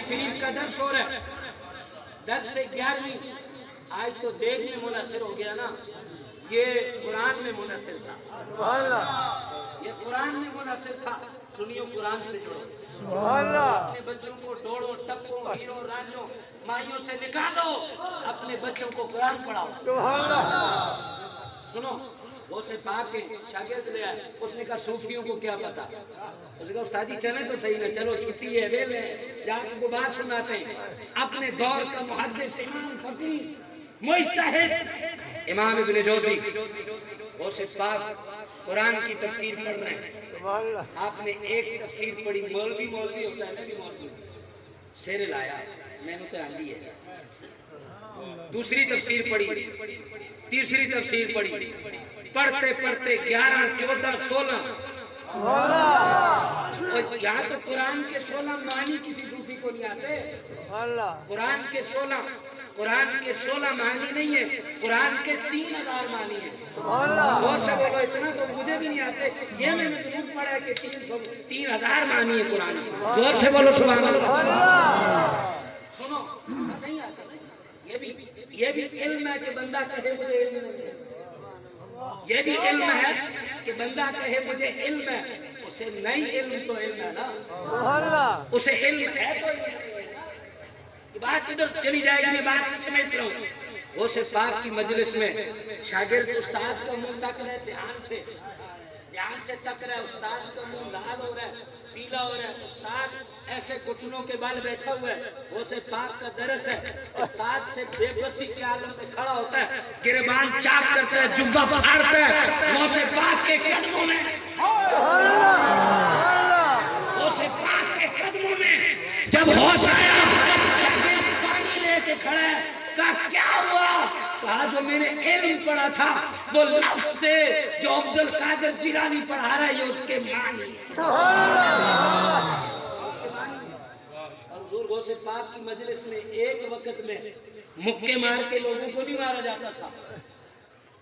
شریف کا درس ہو رہا ہے، درس سے 11ویں آج تو دیکھنے منحصر ہو گیا نا، یہ قرآن میں منحصر تھا، یہ قرآن میں منحصر تھا۔ سنیو قرآن سے جڑو، اپنے بچوں کو ڈوڑوں ٹپوں ہیروں رانجوں مائیوں سے نکالو، اپنے بچوں کو قرآن پڑھاؤ۔ سنو، وہ سے پاک کے شاگرد لے آئے، اس نے کہا صوفیوں کو کیا پتا، اس نے کہا استاد جی چلیں تو صحیح نہ، چلو چھٹی ہے ویل ہے، جا کے کو بات سناتے ہیں۔ اپنے دور کا محدث امام فقیہ مجتہد امام ابن جوزی وہ سے پاک قرآن کی تفسیر پڑھ رہے ہیں۔ آپ نے ایک تفسیر پڑھی، مولوی ہوتا ہے، میں بھی مولوی ہوں، شیر لایا میں نے تو آندھی ہے، دوسری تفسیر پڑھی، تیسری تفسیر پڑھی، پڑھتے پڑھتے 11 14 16 یہاں تو قرآن کے 16 معنی کسی صوفی کو نہیں آتے، قرآن کے 16 معنی نہیں ہے، قرآن کے 3000 معنی ہیں۔ اور سے بولو، اتنا تو مجھے بھی نہیں آتے، یہ میں نے ضرور پڑھا ہے کہ 3000 معنی ہے قرآن کے۔ زور سے بولو سبحان اللہ۔ سنو، نہیں آتا، یہ بھی علم ہے کہ بندہ کہے مجھے علم نہیں ہے، یہ بھی علم ہے کہ بندہ کہے مجھے علم ہے، اسے نہیں علم تو علم ہے نا، اسے علم ہے تو علم ہے۔ بات ادھر چلی جائے گی، میں بات سمیٹ رہا ہوں۔ وہ سے پاک کی مجلس میں شاگرد استاد کا منہ تک رہے، دھیان سے تک رہا ہے، استاد کا منہ لال ہو رہا ہے، پیلا ہو رہا ہے، استاد ایسے گھٹنوں کے بل بیٹھا ہوا ہے، وہ سے پاک کا درس ہے، استاد سے بے بسی کے عالم میں کھڑا ہوتا ہے، گریبان چاک کرتا ہے، جبہ پھاڑتا ہے، وہ سے پاک کے قدموں میں، وہ سے پاک کے قدموں میں جب ہوش آیا، پانی لے کے کھڑا ہے، کہا کیا ہوا؟ کہا جو میں نے علم پڑھا تھا وہ لفظ سے جو عبد القادر جیلانی پڑھا رہا ہے، یہ اس کے معنی۔ اور حضور غوث پاک کی مجلس میں ایک وقت میں مکے مار کے لوگوں کو نہیں مارا جاتا تھا،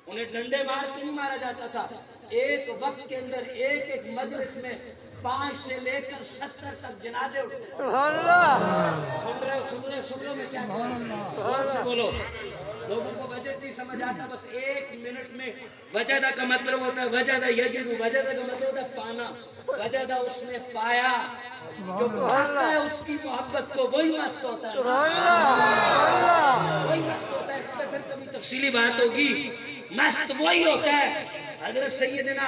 انہیں ڈنڈے مار کے نہیں مارا جاتا تھا، ایک وقت کے اندر ایک مجلس میں 5 سے لے کر 70 تک جنازے اٹھتے ہیں۔ سبحان اللہ۔ سن رہے ہو میں کیا کہہ رہا ہوں؟ اور سے بولو، لوگوں کو وجد نہیں سمجھ آتا، بس 1 منٹ میں وجدہ کا مطلب ہوتا ہے وجدہ یجد، وجدہ کا مطلب ہوتا ہے پانا، وجدہ اس نے پایا، جو پاتا ہے اس کی محبت کو وہی مست ہوتا ہے، وہی مست ہوتا ہے۔ اس پہ پھر کبھی تفصیلی بات ہوگی، مست وہی ہوتا ہے۔ حضرت سیدنا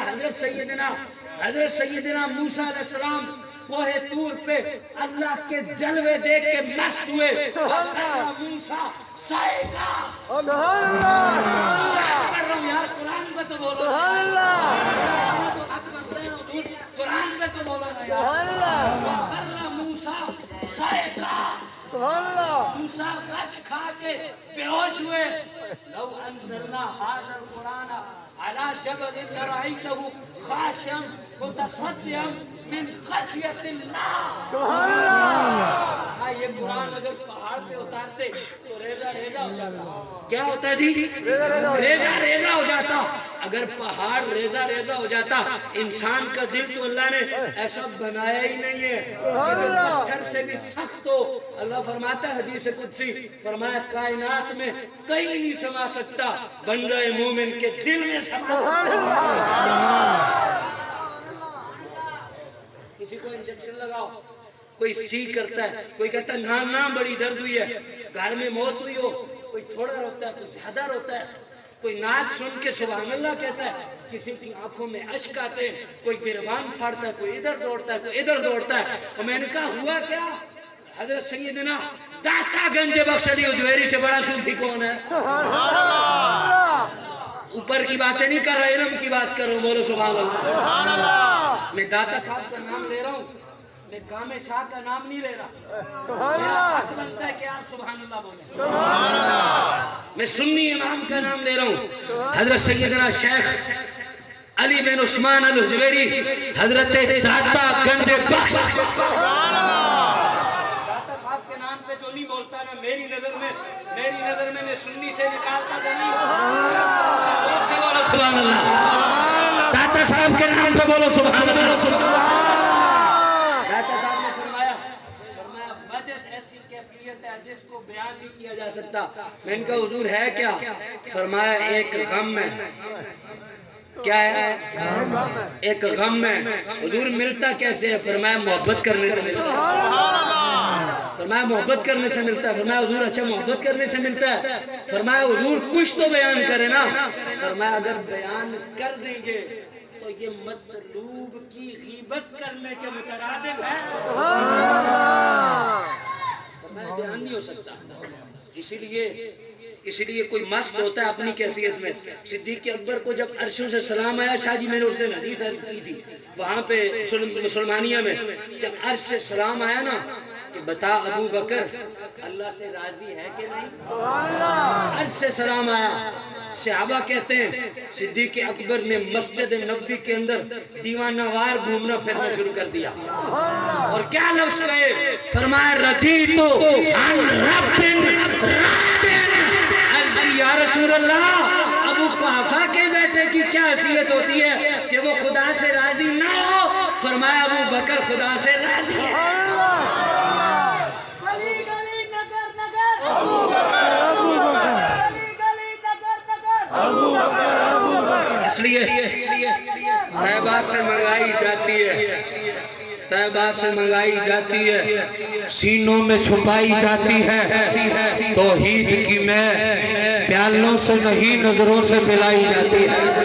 موسیٰ علیہ السلام کوہ طور پہ اللہ کے جلوے دیکھ کے مست ہوئے، وَخَرَّ مُوسَىٰ صَعِقًا۔ کر رہا ہوں یار، قرآن پہ تو بولو، قرآن پہ تو بولو نا یار۔ وَخَرَّ مُوسَىٰ صَعِقًا، موسیٰ غش کھا کے بے ہوش ہوئے۔ لو انزلنا هذا القرآن على جبل لرأيته خاشعا متصدعا من خشیت اللہ۔ سبحان اللہ۔ یہ قرآن اگر پہاڑ پہ اتارتے تو ریزہ ریزہ ہو جاتا۔ کیا ہوتا جی؟ ریزہ ریزہ ہو جاتا۔ اگر پہاڑ ریزہ ریزہ ہو جاتا، انسان کا دل تو اللہ نے ایسا بنایا ہی نہیں ہے، پتھر سے بھی سخت ہو۔ اللہ فرماتا ہے حدیث قدسی، فرمایا کائنات میں کہیں نہیں سما سکتا، بندہ مومن کے دل میں سما سکتا۔ کسی کو انجیکشن لگاؤ، کوئی سی کرتا ہے، کوئی کہتا ہے نام بڑی درد ہوئی ہے، گھر میں موت ہوئی ہو، کوئی تھوڑا روتا ہے، کوئی زیادہ روتا ہے، کوئی نعت سن کے سبحان اللہ کہتا ہے، کسی کی آنکھوں میں اشک آتے ہیں، کوئی گریبان پھاڑتا ہے، کوئی ادھر دوڑتا ہے، کوئی ادھر دوڑتا ہے۔ اور میں نے کہا ہوا کیا؟ حضرت سیدنا داتا گنج بخش علی اجویری سے بڑا صوفی کون ہے؟ اوپر کی باتیں نہیں کر رہا، علم کی بات کر رہا ہوں، بولو سبحان اللہ۔ میں داتا صاحب کا نام لے رہا ہوں، میں کامے شاہ کا نام نہیں لے رہا، میرا حق بنتا ہے کہ آپ سبحان اللہ بولیں۔ میں سنی امام کا نام لے رہا ہوں، حضرت سیدنا شیخ علی بن عثمان الحجویری، حضرت داتا گنج بخش۔ داتا صاحب کے نام پہ جو نہیں بولتا نا، میری نظر میں سنی سے نکالتا تو نہیں۔ بولو سبحان اللہ۔ داتا صاحب کے نام پہ بولو سبحان اللہ۔ داتا صاحب نے فرمایا وجد ایسی کیفیت ہے جس کو بیان نہیں کیا جا سکتا. میں ان کا حضور ہے کیا؟ فرمایا ایک غم ہے. کیا ہے؟ ایک غم ہے. حضور ملتا کیسے ہے؟ فرمایا محبت کرنے سے ملتا ہے. فرمایا محبت کرنے سے ملتا ہے. فرمایا حضور اچھا محبت کرنے سے ملتا ہے. فرمایا حضور کچھ تو بیان کرے نا. فرمایا اگر بیان کر دیں گے تو یہ مطلوب کی غیبت کرنے کے مترادف ہے. فرمایا بیان نہیں ہو سکتا. اسی لیے کوئی مست ہوتا ہے اپنی کیفیت میں. صدیق اکبر کو جب عرشوں سے سلام آیا، شاہ جی میں نے اس دن حدیث عرض کی تھی وہاں پہ مسلمانیہ میں، جب عرش سے سلام آیا نا کہ بتا ابو بکر اللہ سے راضی ہے کہ نہیں؟ عرش سے سلام آیا. صحابہ کہتے ہیں صدیق اکبر نے مسجد نبوی کے اندر دیوانہ وار گھومنا پھرنا شروع کر دیا. اور کیا لفظ کہے؟ فرمایا رضیت عن رب یا رسول اللہ. ابو قحافہ کے بیٹے کی کیا حیثیت ہوتی ہے کہ وہ خدا سے راضی نہ ہو؟ فرمایا ابو بکر خدا سے راضی ہے. اس لیے طیبہ سے منگائی جاتی ہے، طیبہ سے منگائی جاتی ہے، سینوں میں چھپائی جاتی ہے. توحید کی میں پیالوں سے نہیں نظروں سے پلائی جاتی ہے.